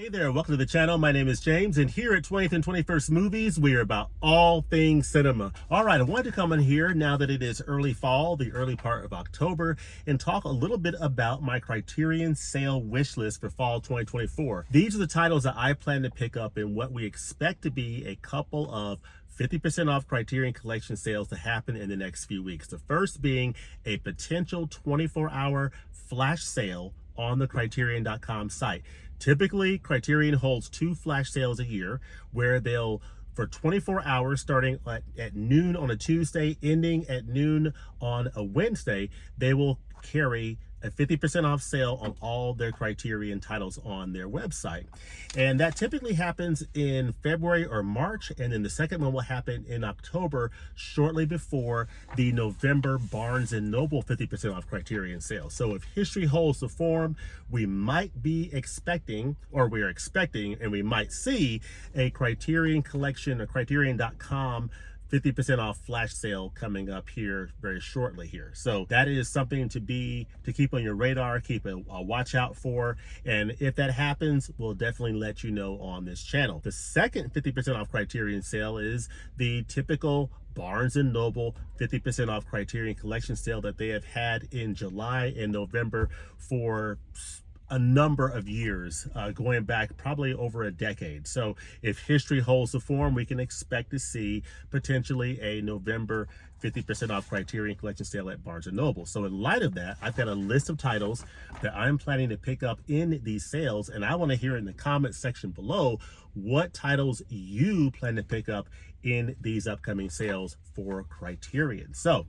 Hey there, welcome to the channel. My name is James, and here at 20th and 21st Movies, we are about all things cinema. All right, I wanted to come in here now that it is early fall, the early part of October, and talk a little bit about my Criterion sale wish list for fall 2024. These are the titles that I plan to pick up in what we expect to be a couple of 50% off Criterion Collection sales to happen in the next few weeks. The first being a potential 24-hour flash sale on the Criterion.com site. Typically, Criterion holds 2 flash sales a year where they'll, for 24 hours, starting at noon on a Tuesday, ending at noon on a Wednesday, they will carry a 50% off sale on all their Criterion titles on their website. And that typically happens in February or March, and then the second one will happen in October, shortly before the November Barnes & Noble 50% off Criterion sale. So if history holds the form, we might be expecting, or we are expecting, and we might see a Criterion Collection or Criterion.com 50% off flash sale coming up here very shortly here. So that is something to keep on your radar, keep a watch out for. And if that happens, we'll definitely let you know on this channel. The second 50% off Criterion sale is the typical Barnes & Noble 50% off Criterion Collection sale that they have had in July and November for a number of years, going back probably over a decade. So if history holds the form, we can expect to see potentially a November 50% off Criterion Collection sale at Barnes & Noble. So in light of that, I've got a list of titles that I'm planning to pick up in these sales, and I want to hear in the comment section below what titles you plan to pick up in these upcoming sales for Criterion. So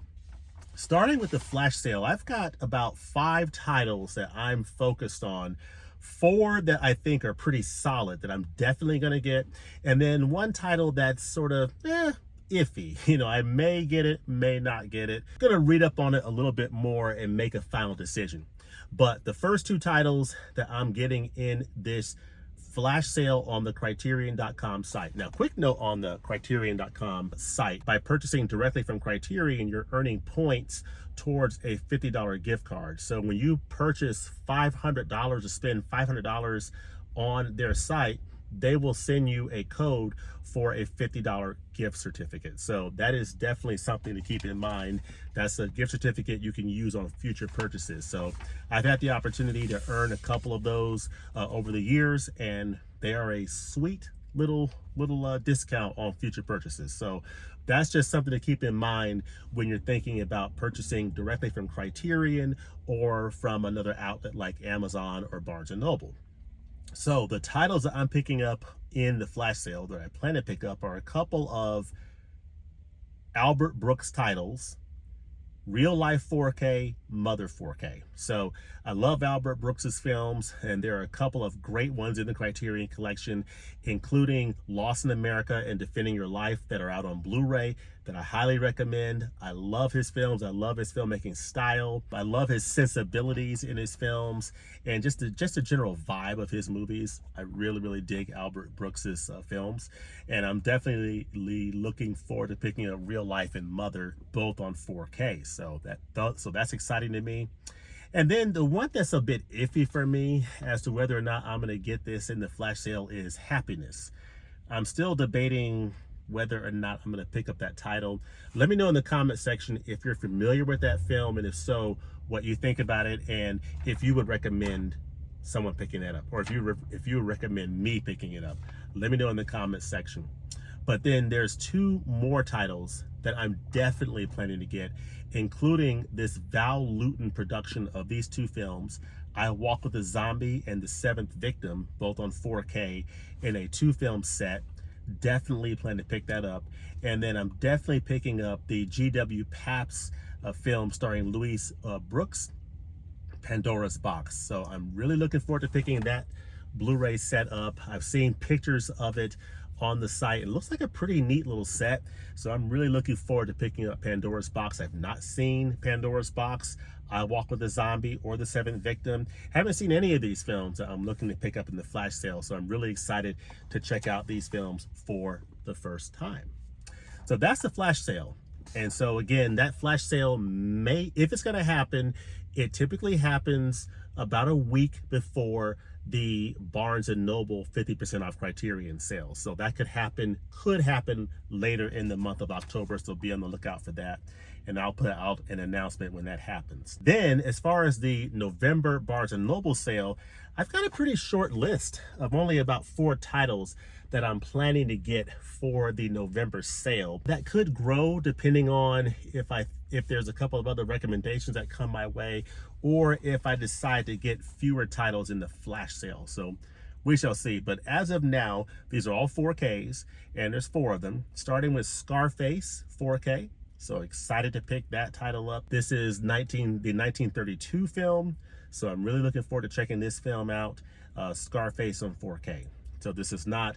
starting with the flash sale, I've got about 5 titles that I'm focused on. 4 that I think are pretty solid that I'm definitely going to get, and then 1 title that's sort of iffy. You know, I may get it, may not get it. I'm gonna read up on it a little bit more and make a final decision. But the first 2 titles that I'm getting in this flash sale on the Criterion.com site. Now, quick note on the Criterion.com site. By purchasing directly from Criterion, you're earning points towards a $50 gift card. So when you purchase $500 or spend $500 on their site, they will send you a code for a $50 gift certificate. So that is definitely something to keep in mind. That's a gift certificate you can use on future purchases. So I've had the opportunity to earn a couple of those over the years, and they are a sweet little discount on future purchases. So that's just something to keep in mind when you're thinking about purchasing directly from Criterion or from another outlet like Amazon or Barnes & Noble. So the titles that I'm picking up in the flash sale that I plan to pick up are a couple of Albert Brooks titles, Real Life 4K, Mother 4K. So I love Albert Brooks's films, and there are a couple of great ones in the Criterion Collection, including Lost in America and Defending Your Life, that are out on Blu-ray, that I highly recommend. I love his films. I love his filmmaking style. I love his sensibilities in his films, and just a general vibe of his movies. I really dig Albert Brooks's films, and I'm definitely looking forward to picking up Real Life and Mother, both on 4K. So that's exciting to me. And then the one that's a bit iffy for me as to whether or not I'm going to get this in the flash sale is Happiness. I'm still debating whether or not I'm going to pick up that title. Let me know in the comment section if you're familiar with that film, and if so, what you think about it, and if you would recommend someone picking that up, or if you would recommend me picking it up. Let me know in the comment section. But then there's 2 more titles that I'm definitely planning to get, including this Val Lewton production of these 2 films, I Walk with a Zombie and The Seventh Victim, both on 4K in a 2-film set. Definitely plan to pick that up. And then I'm definitely picking up the G.W. Pabst film starring Louise Brooks, Pandora's Box. So I'm really looking forward to picking that Blu-ray set up. I've seen pictures of it on the site. It looks like a pretty neat little set, so I'm really looking forward to picking up Pandora's Box. I've not seen Pandora's Box, I Walk with a Zombie, or The Seventh Victim. Haven't seen any of these films that I'm looking to pick up in the flash sale, so I'm really excited to check out these films for the first time. So that's the flash sale. And so again, that flash sale may, if it's going to happen, it typically happens about a week before the Barnes & Noble 50% off Criterion sale. So that could happen later in the month of October, so be on the lookout for that. And I'll put out an announcement when that happens. Then, as far as the November Barnes & Noble sale, I've got a pretty short list of only about 4 titles that I'm planning to get for the November sale. That could grow depending on if there's a couple of other recommendations that come my way, or if I decide to get fewer titles in the flash sale. So we shall see. But as of now, these are all 4Ks, and there's 4 of them, starting with Scarface 4K. So excited to pick that title up. This is the 1932 film, so I'm really looking forward to checking this film out. Scarface on 4K. So this is not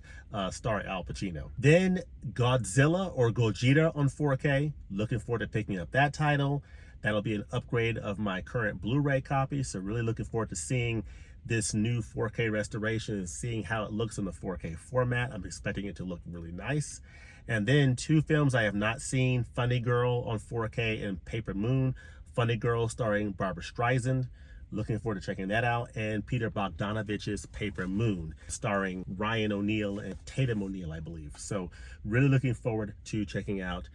star Al Pacino. Then Godzilla or Gojira on 4K. Looking forward to picking up that title. That'll be an upgrade of my current Blu-ray copy. So really looking forward to seeing this new 4K restoration and seeing how it looks in the 4K format. I'm expecting it to look really nice. And then 2 films I have not seen, Funny Girl on 4K and Paper Moon. Funny Girl starring Barbra Streisand. Looking forward to checking that out. And Peter Bogdanovich's Paper Moon, starring Ryan O'Neal and Tatum O'Neal, I believe. So really looking forward to checking out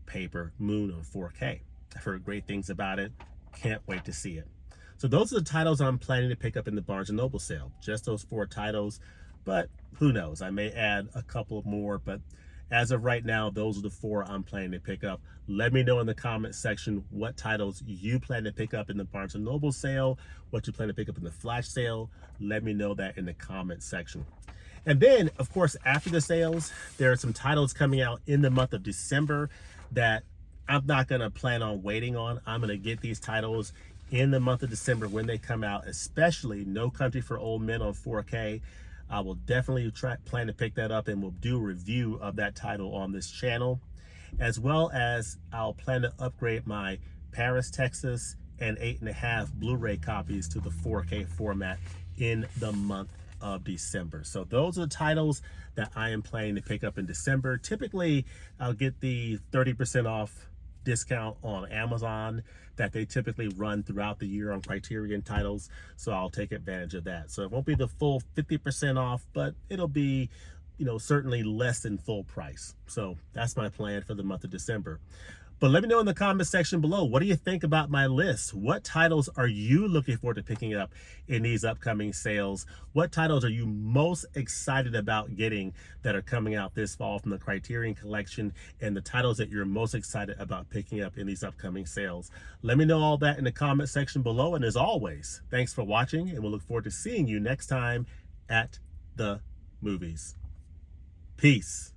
Paper Moon on 4K. I've heard great things about it. Can't wait to see it. So those are the titles I'm planning to pick up in the Barnes & Noble sale. Just those 4 titles, but who knows? I may add a couple more, but as of right now, those are the 4 I'm planning to pick up. Let me know in the comment section what titles you plan to pick up in the Barnes & Noble sale, what you plan to pick up in the flash sale. Let me know that in the comment section. And then, of course, after the sales, there are some titles coming out in the month of December that I'm not going to plan on waiting on. I'm going to get these titles in the month of December when they come out, especially No Country for Old Men on 4K. I will definitely plan to pick that up, and we'll do a review of that title on this channel, as well as I'll plan to upgrade my Paris, Texas and 8.5 Blu-ray copies to the 4K format in the month of December. So those are the titles that I am planning to pick up in December. Typically, I'll get the 30% off discount on Amazon that they typically run throughout the year on Criterion titles, so I'll take advantage of that. So it won't be the full 50% off, but it'll be, certainly less than full price. So that's my plan for the month of December. But let me know in the comment section below, what do you think about my list? What titles are you looking forward to picking up in these upcoming sales? What titles are you most excited about getting that are coming out this fall from the Criterion collection, and the titles that you're most excited about picking up in these upcoming sales? Let me know all that in the comment section below. And as always, thanks for watching, and we'll look forward to seeing you next time at the movies. Peace.